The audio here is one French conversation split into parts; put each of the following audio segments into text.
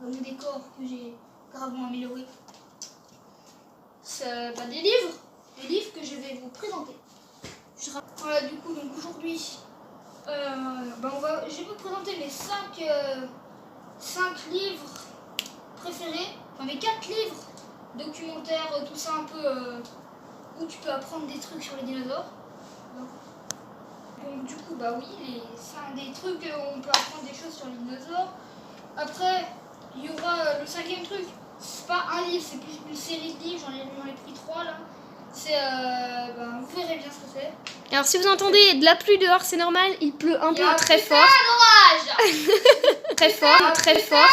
mon décor que j'ai gravement amélioré. C'est des livres que je vais vous présenter. Voilà, du coup, donc aujourd'hui, je vais vous présenter mes 5 livres préférés, enfin mes 4 livres documentaires, tout ça un peu où tu peux apprendre des trucs sur les dinosaures. Donc du coup, oui, c'est des trucs où on peut apprendre des choses sur les dinosaures. Après, il y aura le 5e truc. C'est pas un livre, c'est plus une série de livres. J'en ai pris 3 là. C'est, vous verrez bien ce que c'est. Alors si vous entendez de la pluie dehors, c'est normal. Il pleut un peu très fort. Très fort, très fort.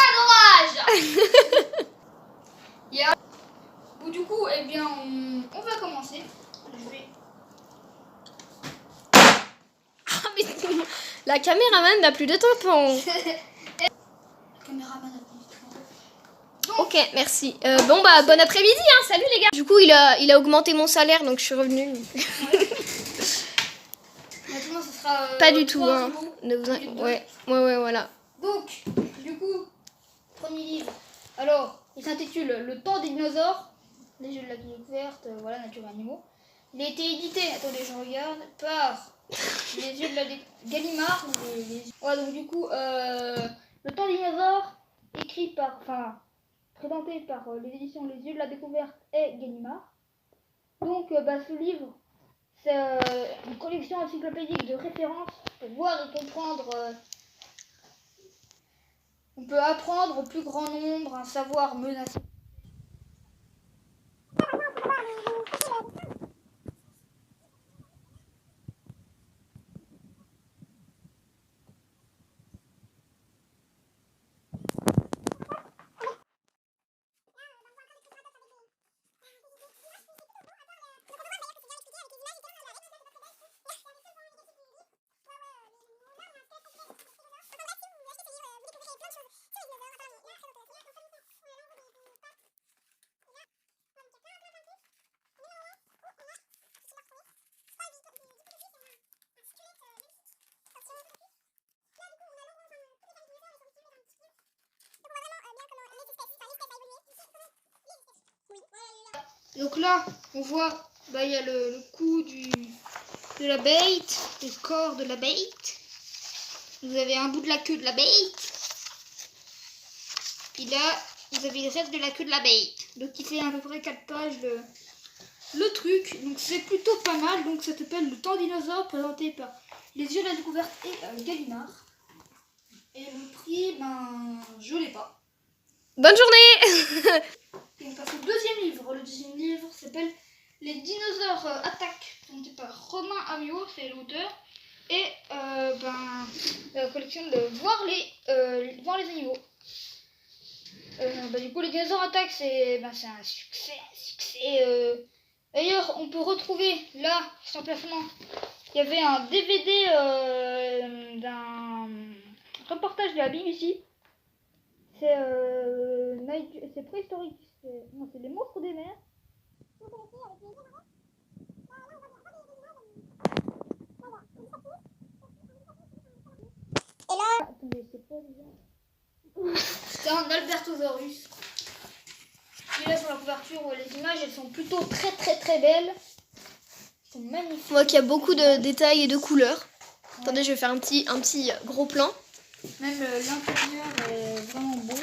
Du coup, eh bien, on va commencer. Je vais... Ah, mais la caméraman n'a plus de tampon. La caméraman a plus de tampon. Ok, merci. Bon après-midi, hein. Salut les gars. Du coup, il a augmenté mon salaire, donc je suis revenue. Ouais. Maintenant, ce sera pas du tout, hein. Ouais, voilà. Donc, du coup, premier livre. Alors, il s'intitule Le temps des dinosaures, les jeux de la découverte, voilà, nature et animaux. Il a été édité, attendez, je regarde, par les yeux de la Gallimard. Ouais, donc du coup, Le temps des dinosaures, présenté par les éditions Les yeux de la découverte et Gallimard. Donc, ce livre, c'est une collection encyclopédique de références pour voir et comprendre. On peut apprendre au plus grand nombre un savoir menacé. Donc là, on voit, il y a le cou de la bête, le corps de la bête. Vous avez un bout de la queue de la bête. Puis là, vous avez le reste de la queue de la bête. Donc il fait à peu près 4 pages le truc. Donc c'est plutôt pas mal. Donc ça s'appelle Le temps dinosaure, présenté par Les yeux de la découverte et Gallimard. Et le prix, je l'ai pas. Bonne journée. Et on passe au deuxième livre. Le deuxième livre s'appelle Les dinosaures attaquent, présenté par Romain Amiot, c'est l'auteur. Et la collection de voir les animaux. Du coup, les dinosaures attaquent, c'est un succès. D'ailleurs, on peut retrouver là, sur l'emplacement, il y avait un DVD d'un reportage de la BBC. C'est préhistorique. C'est les monstres des mers. Et là... Attendez, c'est quoi déjà? C'est un Albertosaurus. Et là sur la couverture, les images elles sont plutôt très très très belles. Elles sont magnifiques. Moi qui a beaucoup de détails et de couleurs. Ouais. Attendez, je vais faire un petit gros plan. Même l'intérieur est vraiment beau.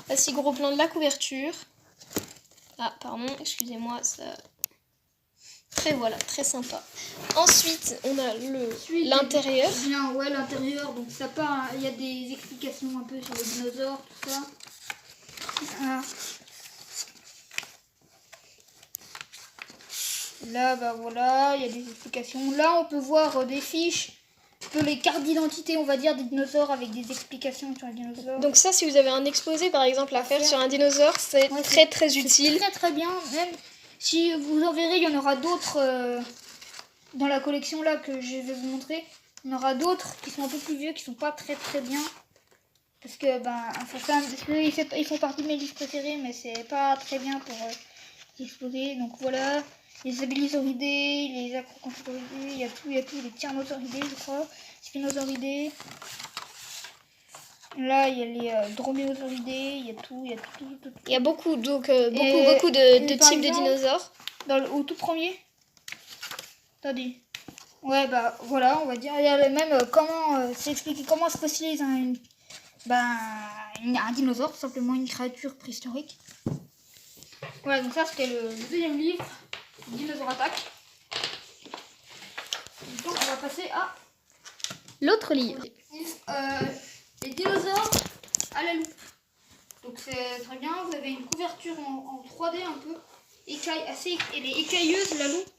Voici gros plan de la couverture. Ah pardon, excusez-moi, ça... Très voilà, très sympa. Ensuite, on a l'intérieur. Bien, ouais, l'intérieur. Donc ça part, il y a des explications un peu sur les dinosaures, tout ça. Voilà. Là, voilà, il y a des explications. Là, on peut voir des fiches, les cartes d'identité, on va dire, des dinosaures avec des explications sur les dinosaures. Donc ça, si vous avez un exposé, par exemple, à faire sur un dinosaure, c'est très très utile. Très très bien. Même si vous en verrez, il y en aura d'autres dans la collection là que je vais vous montrer. Il y en aura d'autres qui sont un peu plus vieux, qui sont pas très très bien. Parce que ils font partie de mes livres préférés, mais c'est pas très bien pour exposer. Donc voilà, les Abelisauridés, les Acroconchauridés, il y a tout, les Tyrannosauridés, je crois, Spinosauridés. Là, il y a les droméosauridés, il y a tout, il y a tout. Il y a beaucoup, donc Et- beaucoup et de par types de exemple, dinosaures. Au tout premier. Attendez. Ouais, bah voilà, on va dire. Il y a même comment c'est expliqué comment se fossilise un dinosaure, tout simplement une créature préhistorique. Voilà, donc ça c'était le deuxième livre, Dinosaure Attaque. Donc on va passer à L'autre livre. les dinosaures à la loupe. Donc c'est très bien, vous avez une couverture en 3D un peu, elle est écailleuse la loupe,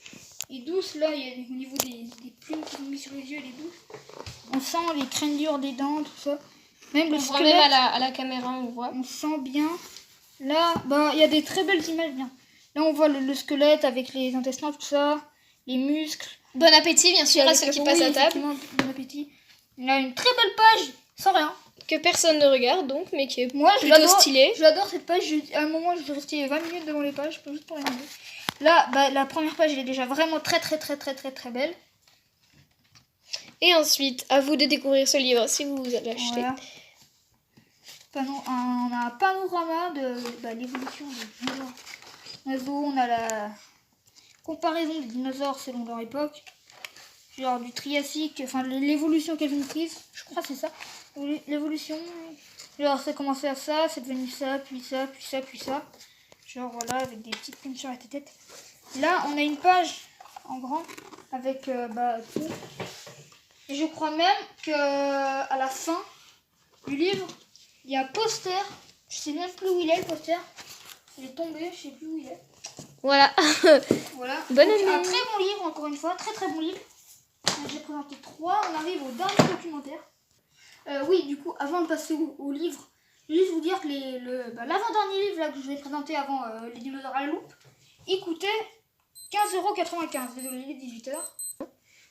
et douce, là il y a au niveau des plumes qui sont mises sur les yeux, elle est douce. On sent les crânes des dents, tout ça. Même le On voit squelette, même à la caméra, on voit. on sent bien. Là, il y a des très belles images bien. Là on voit le squelette avec les intestins, tout ça, les muscles. Bon appétit, bien sûr, à ceux qui passent à table. Bon appétit. Il y a une très belle page, sans rien. Que personne ne regarde, donc, mais qui est Moi, plutôt stylé. J'adore cette page. À un moment, je suis restée 20 minutes devant les pages, juste pour les regarder. Là, la première page, elle est déjà vraiment très belle. Et ensuite, à vous de découvrir ce livre si vous allez l'acheter. Voilà. On a un panorama de l'évolution des dinosaures. On a la comparaison des dinosaures selon leur époque. Genre du Triassique, enfin l'évolution qu'elles ont prise. Je crois que c'est ça. L'évolution. Genre ça a commencé à ça, c'est devenu ça, puis ça, puis ça, puis ça. Genre voilà, avec des petites plumes sur la tête. Là, on a une page en grand avec tout. Et je crois même que à la fin du livre, il y a un poster. Je sais même plus où il est le poster. Il est tombé, je sais plus où il est. Voilà. Voilà. Bonne Donc, année. un très bon livre, encore une fois, très bon livre. J'ai présenté 3, on arrive au dernier documentaire. Oui, du coup, avant de passer au livre, je vais juste vous dire que l'avant-dernier livre là, que je vais présenter avant les dinosaures à la loupe, il coûtait 15,95 €. Désolé, il est 18h.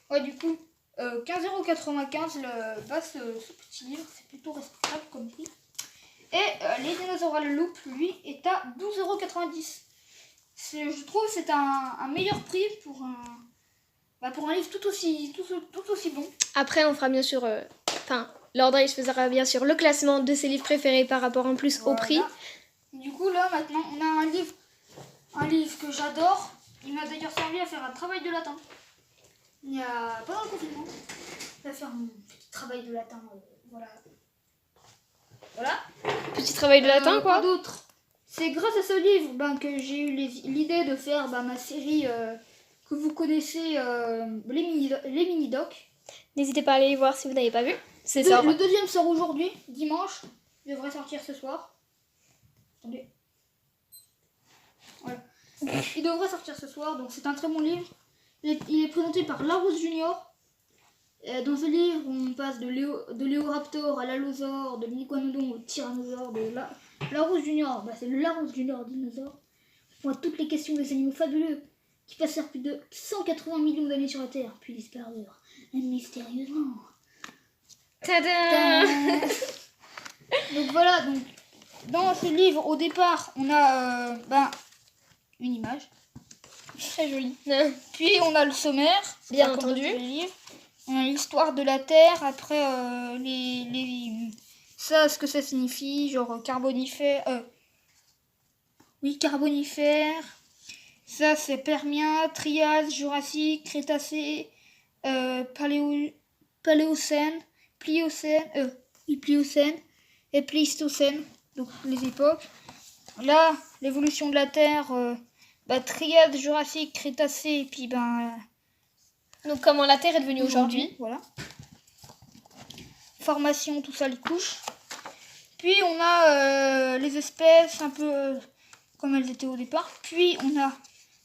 Ouais, du coup, 15,95 € ce petit livre, c'est plutôt respectable comme prix. Et les dinosaures à la loupe, lui, est à 12,90 €. Je trouve que c'est un meilleur prix pour un livre tout aussi bon. Après, on fera bien sûr... Lord Race faisera bien sûr le classement de ses livres préférés par rapport en plus au prix. Du coup, là, maintenant, on a un livre que j'adore. Il m'a d'ailleurs servi à faire un travail de latin. Il y a pendant le confinement. Je vais faire mon petit travail de latin. Voilà. Petit travail de latin, quoi. D'autre. C'est grâce à ce livre que j'ai eu l'idée de faire ma série que vous connaissez, les mini-docs. N'hésitez pas à aller les voir si vous n'avez pas vu. C'est ça. Le deuxième sort aujourd'hui, dimanche. Il devrait sortir ce soir. Attendez. Voilà. Il devrait sortir ce soir, donc c'est un très bon livre. Il est présenté par Larousse Junior. Dans ce livre, on passe de Léoraptor à l'Allosaure, de l'Iguanodon au Tyrannosaure, de Larousse Junior. C'est le Larousse Junior dinosaure. On voit toutes les questions des animaux fabuleux qui passèrent plus de 180 millions d'années sur la Terre, puis disparurent mystérieusement. Tada. Donc voilà, dans ce livre, au départ, on a une image. Très jolie. Puis on a le sommaire, Bien comme entendu. dans tous les livres. On a l'histoire de la Terre, après ça, ce que ça signifie, genre carbonifère. Carbonifère. Ça, c'est Permien, Trias, Jurassique, Crétacé, Paléocène, Pliocène et Pléistocène, donc les époques. Là, l'évolution de la Terre, Trias, Jurassique, Crétacé, et puis donc comment la Terre est devenue aujourd'hui. Voilà. Formation, tout ça, les couches. Puis on a les espèces un peu comme elles étaient au départ. Puis on a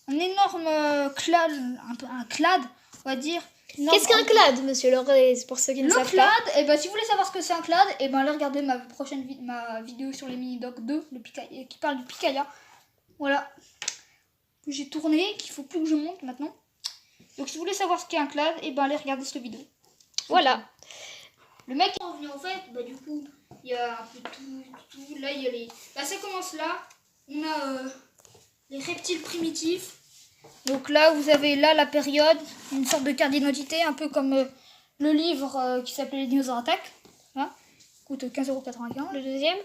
un énorme clade, un clade, on va dire. Qu'est-ce qu'un clade, monsieur Lorraise, pour ceux qui ne savent pas? Le clade, si vous voulez savoir ce que c'est un clade, allez regarder ma vidéo sur les mini-docs 2, qui parle du Picaya. Voilà. Que j'ai tourné, qu'il faut plus que je monte maintenant. Donc si vous voulez savoir ce qu'est un clade, allez regarder cette vidéo. Voilà. Le mec est revenu en fait, du coup, il y a un peu tout. Là, il y a les... ça commence là. On a les reptiles primitifs. Donc là, vous avez la période, une sorte de carte d'identité, un peu comme le livre qui s'appelait Les dinosaures attaquent. Hein. coûte 15,95 €. Le deuxième?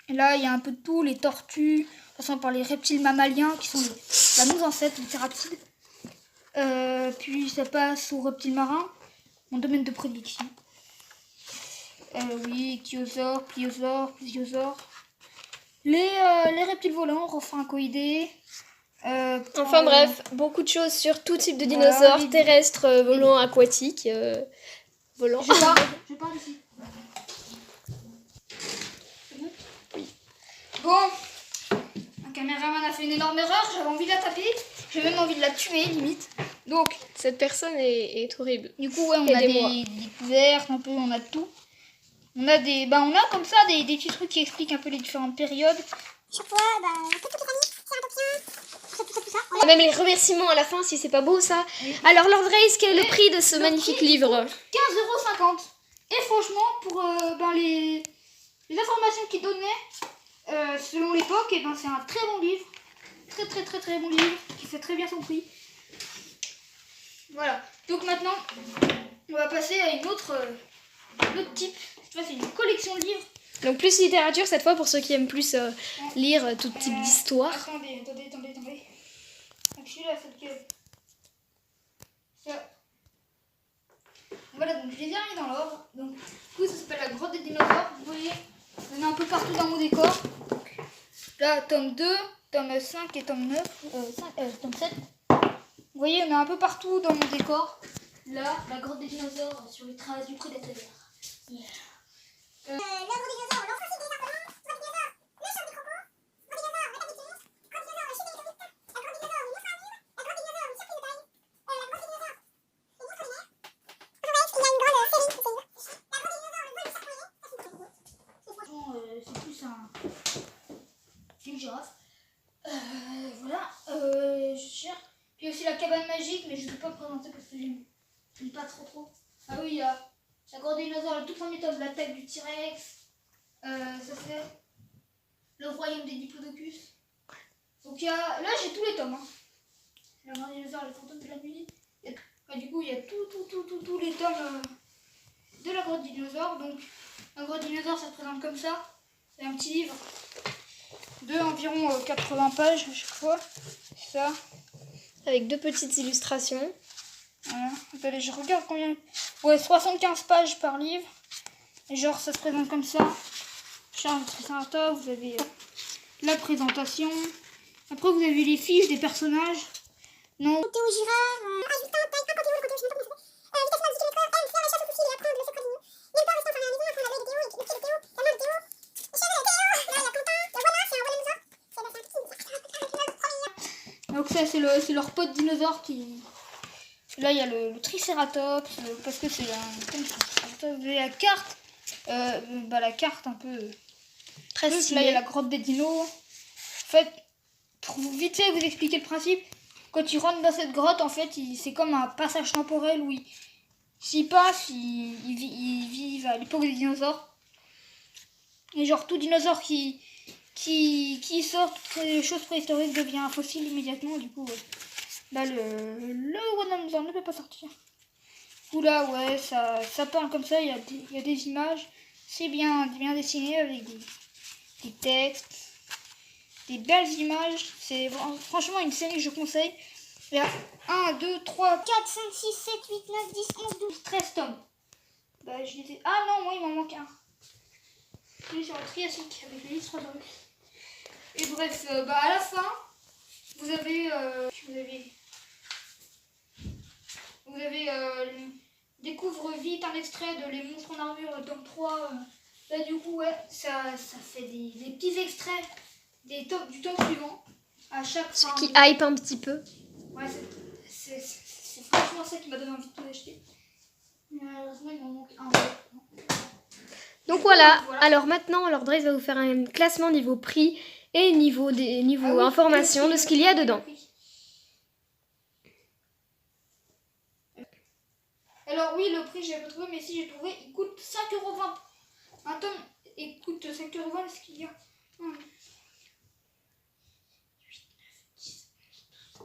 Et là, il y a un peu de tout, les tortues, passant par les reptiles mammaliens qui sont la nos ancêtres, les thérapsides. Puis ça passe aux reptiles marins, mon domaine de prédilection. Oui, ichthyosaures, pliosaures. Les reptiles volants, rhinopharincoïdés. Enfin bref, beaucoup de choses sur tout type de Voilà, dinosaures, les- terrestres, volants, aquatiques, volants. Je pars d'ici. C'est bon? Oui. Bon, un caméraman a fait une énorme erreur, j'avais envie de la taper, j'ai même envie de la tuer limite. Donc, Cette personne est horrible. du coup, ouais, on a Aidez-moi. des couvertes, un peu, on a tout. On a on a comme ça des petits trucs qui expliquent un peu les différentes périodes. Chaque fois, toute la famille, c'est un peu tout ça. On a même les remerciements à la fin si c'est pas beau ça. Oui. Alors Lord Race, quel est le prix de ce le magnifique prix, livre? 15,50 €. Et franchement, pour les informations qu'il donnait, selon l'époque, c'est un très bon livre. Très bon livre, qui fait très bien son prix. Voilà. Donc maintenant, on va passer à une autre type. Cette fois, c'est une collection de livres. Donc plus littérature cette fois pour ceux qui aiment plus lire tout type d'histoire. Attendez. Donc celui-là, c'est lequel? Ça. Voilà, donc je les ai mis dans l'ordre. Donc, du coup, ça s'appelle la grotte des dinosaures. Vous voyez, il y en a un peu partout dans mon décor. Donc, là, tome 2, tome 5 et tome 9, tome 7. Vous voyez, il y en a un peu partout dans mon décor. Là, la grotte des dinosaures sur les traces du prédateur. Yeah. Le gros dinosaure, l'enfant des dinosaures, gros dinosaure, le choc des crocos, gros dinosaure, le capitaine, gros dinosaure, le chef des météorites, la grosse dinosaure, une monstre à la dinosaure, une surprise de taille, la grosse dinosaure, une monstre ordinaire. Vous voyez qu'il y a une grande série de ces livres. La grosse dinosaure, le vol du serpent, ça c'est une Franchement, c'est plus une girafe. Voilà, je cherche. Puis aussi la cabane magique, mais je ne vais pas présenter parce que j'aime pas trop. Ah oui, il y a la grotte des dinosaures, le tout premier tome, l'attaque du T-Rex. Ça c'est le royaume des diplodocus. Donc là j'ai tous les tomes. Hein. La grotte des dinosaures, les fantômes de la nuit. Du coup il y a tous les tomes de la grotte des dinosaures. Donc la grotte des dinosaures, ça se présente comme ça. C'est un petit livre de environ 80 pages à chaque fois. C'est ça. Avec deux petites illustrations. Voilà. Attendez, je regarde combien. Ouais, 75 pages par livre. Et genre, ça se présente comme ça. Charles Triceratops, vous avez la présentation. Après, vous avez les fiches des personnages. Non. Théo Girard, ajustant, taille, un panthéon, le panthéon, je sais pas comment ça s'appelle. Vitesse max du kilomètre heure, faire la chasse aux fossiles et apprendre le secret du monde. Nulle part restant enfermé à la maison, apprendre la veille de Théo, le pied de Théo, la main de Théo. Le chien de Théo, là il y a Quentin, le voilà, c'est un Wallonosaure. C'est un petit. Donc ça, c'est leur pote dinosaure qui... Là, il y a le Triceratops, parce que c'est un... Vous avez la carte. La carte un peu... Très Là, il y a stylée. la grotte des dinos. En fait, pour vite fait vous expliquer le principe, quand tu rentres dans cette grotte, en fait, c'est comme un passage temporel où s'il passe, ils vivent à l'époque des dinosaures. Et genre, tout dinosaure qui sort, toutes les choses préhistoriques devient un fossile immédiatement. Du coup, là, le Wallonosaure ne peut pas sortir. Du là, ouais, ça parle comme ça, il y a des images. C'est bien dessiné avec des textes, des belles images. C'est franchement une série que je conseille. Il y a 1, 2, 3, 4, 5, 6, 7, 8, 9, 10, 11, 12, 13 tomes. Je les ai... Ah non, moi il m'en manque un. Celui sur le Triassique avec les Listrosaurus. Et bref, à la fin, vous avez découvre vite un extrait de Les Monstres en Armure, le tome 3. Là, du coup, ouais, ça fait des petits extraits du tome suivant. À chaque Ce fin. qui hype un petit peu. Ouais, c'est franchement ça qui m'a donné envie de tout acheter. Malheureusement, il m'en manque un. Donc voilà. Alors maintenant, Lord Race va vous faire un classement niveau prix et niveau information de ce qu'il y a dedans. Alors oui, le prix, je l'ai pas trouvé, mais si j'ai trouvé, il coûte 5,20 €. Un tome, il coûte 5,20 € parce qu'il y a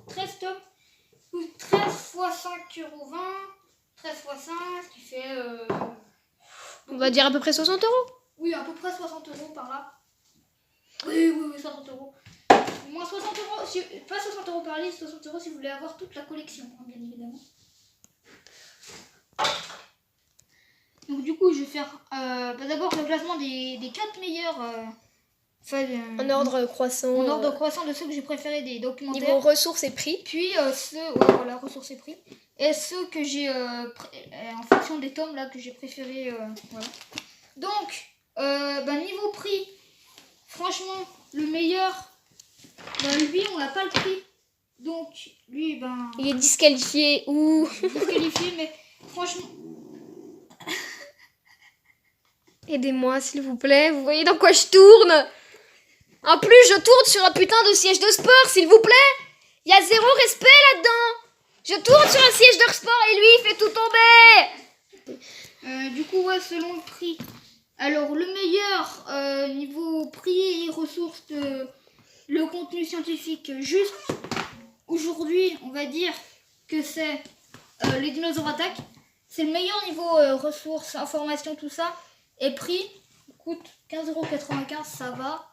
13 tomes. Coûte 13 fois 5,20 €. 13 fois 5, ce qui fait On va dire à peu près 60 €. Oui, à peu près 60 € par là. Oui, 60 €. Moins 60 €, pas 60 € par livre, 60 € si vous voulez avoir toute la collection, hein, bien évidemment. Donc du coup, je vais faire d'abord le classement des 4 meilleurs... En ordre croissant. en ordre croissant de ceux que j'ai préférés des documentaires. Niveau ressources et prix. Puis ceux, voilà, ressources et prix. Et ceux que j'ai, en fonction des tomes là, que j'ai préférés. Voilà. Donc, niveau prix, franchement, le meilleur, lui, on n'a pas le prix. Donc, lui, il est disqualifié ou... disqualifié, mais franchement... Aidez-moi, s'il vous plaît. Vous voyez dans quoi je tourne? En plus, je tourne sur un putain de siège de sport, s'il vous plaît. Il y a zéro respect là-dedans. Je tourne sur un siège de sport et lui, il fait tout tomber. Du coup, ouais, selon le prix. Alors, le meilleur niveau prix et ressources de le contenu scientifique juste aujourd'hui, on va dire que c'est les dinosaures attaquent. C'est le meilleur niveau ressources, informations, tout ça. Et prix, coûte 15,95 €, ça va.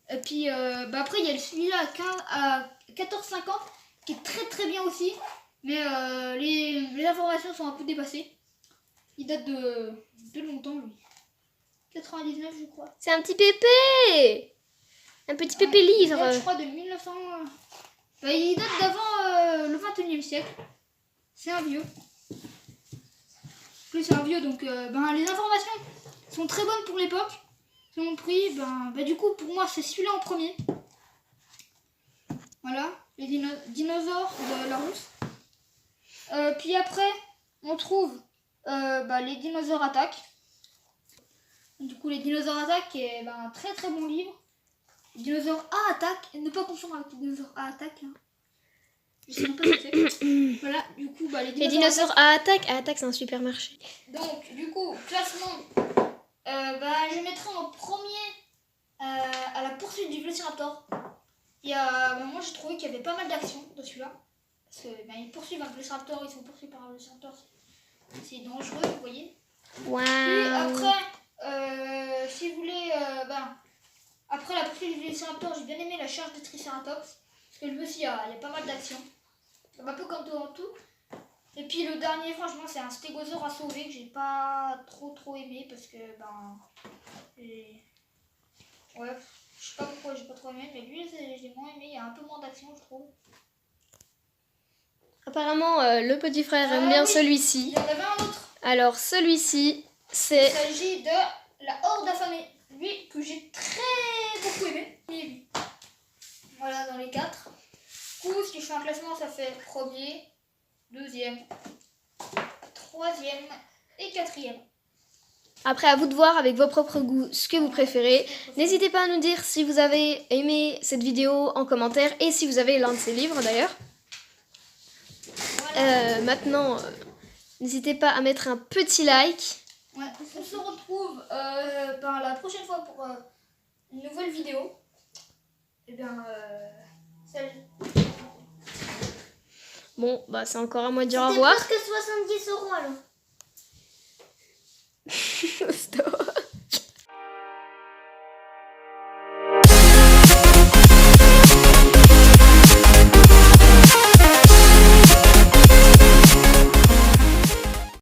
Et puis après, il y a celui-là à 14,50 € qui est très très bien aussi. Mais les informations sont un peu dépassées. Il date de longtemps, lui. 99, je crois. C'est un petit pépé. Un petit pépé livre. Il date, je crois, de 1900... il date d'avant le 21e siècle. C'est un vieux. Plus c'est un vieux, donc les informations sont très bonnes pour l'époque. Selon le prix, du coup, pour moi, c'est celui-là en premier. Voilà, les dinosaures de la rousse. Puis après, on trouve les dinosaures attaquent. Du coup, les dinosaures attaquent est un très très bon livre. Les dinosaures A attaquent, et ne pas confondre avec les dinosaures A attaquent. Hein. Je sais même pas ce que c'est. Voilà, du coup, les dinosaures à attaque. À attaque, c'est un supermarché. Donc, du coup, classement. Je mettrai en premier à la poursuite du Vélociraptor. Moi j'ai trouvé qu'il y avait pas mal d'action dans celui-là. Parce que ils poursuivent un Vélociraptor, ils sont poursuivis par un Vélociraptor. C'est dangereux, vous voyez. Wow. Puis après, si vous voulez, après la poursuite du Vélociraptor, j'ai bien aimé la charge de Triceratops. Parce que lui aussi, il y a pas mal d'action. Un peu comme tout en tout. Et puis le dernier, franchement, c'est un stégosaure à sauver que j'ai pas trop aimé parce que ouais, je sais pas pourquoi j'ai pas trop aimé, mais lui j'ai moins aimé, il y a un peu moins d'action, je trouve. Apparemment, le petit frère aime bien celui-ci. Il y en avait un autre. Alors celui-ci, c'est... Il s'agit de la Horde affamée. Lui que j'ai très beaucoup aimé. Et voilà, dans les 4. Du coup, si je fais un classement, ça fait premier, deuxième, troisième et quatrième. Après, à vous de voir avec vos propres goûts ce que vous préférez. N'hésitez pas à nous dire si vous avez aimé cette vidéo en commentaire et si vous avez l'un de ces livres d'ailleurs. Voilà. Maintenant, n'hésitez pas à mettre un petit like. Ouais, on se retrouve la prochaine fois pour une nouvelle vidéo. Et salut. Bon, c'est encore à moi de dire au revoir. C'était presque 70 € alors. Stop.